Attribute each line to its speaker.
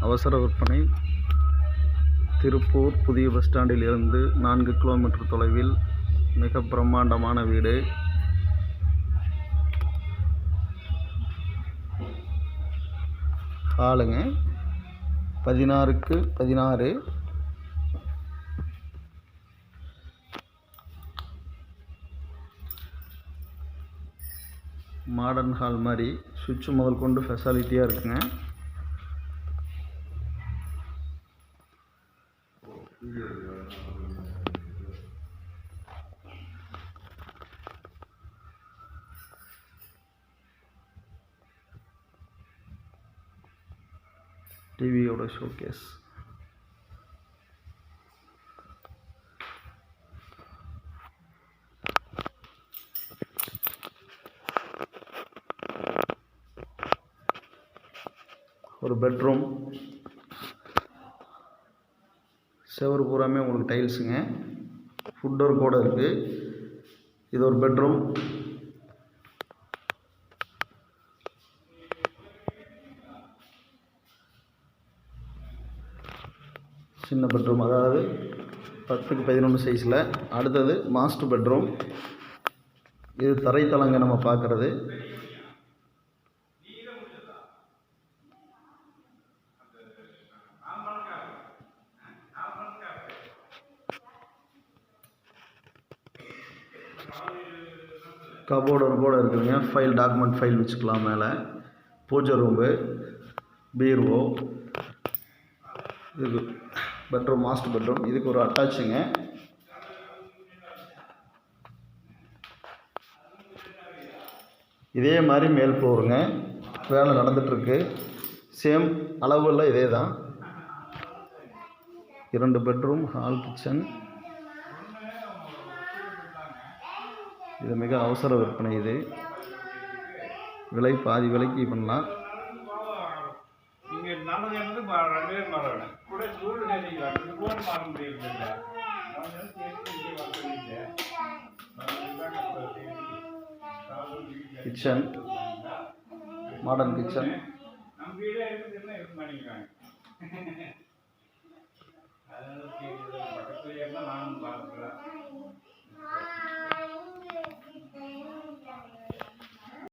Speaker 1: அவசர விற்பனை. திருப்பூர் புதிய பஸ் ஸ்டாண்டில் இருந்து 4 கிலோமீட்டர் தொலைவில் மிக பிரம்மாண்டமான வீடு. ஹாலுங்க 16க்கு 16. மாடர்ன் ஹால் மாதிரி சுவிட்ச் முதல் கொண்டு ஃபெசாலிட்டியாக இருக்குங்க. டிவியோட ஷோகேஸ். ஒரு பெட்ரூம். செவரு பூராமே உங்களுக்கு டைல்ஸுங்க. ஃபுட் டோர் கூட இருக்குது. இது ஒரு பெட்ரூம். சின்ன பெட்ரூம், அதாவது 10க்கு 11 சைஸில். அடுத்தது மாஸ்டர் பெட்ரூம். இது தரைத்தளங்க நம்ம பார்க்குறது. கபோர்டு கூட இருக்குதுங்க. டாக்குமெண்ட் ஃபைல் வச்சுக்கலாம். மேலே பூஜை ரூம்பு, பீரோ. இது பெட்ரூம், மாஸ்டர் பெட்ரூம். இதுக்கு ஒரு அட்டாச்சுங்க. இதே மாதிரி மேல் ஃப்ளோருங்க. வேலை நடந்துகிட்ருக்கு. சேம் அளவில் இதே தான். 2 பெட்ரூம், ஹால், கிச்சன். இது மிக அவசர விற்பனை. இது விலை பாதி விலைக்கு பண்ணலாம். Kitchen, modern kitchen.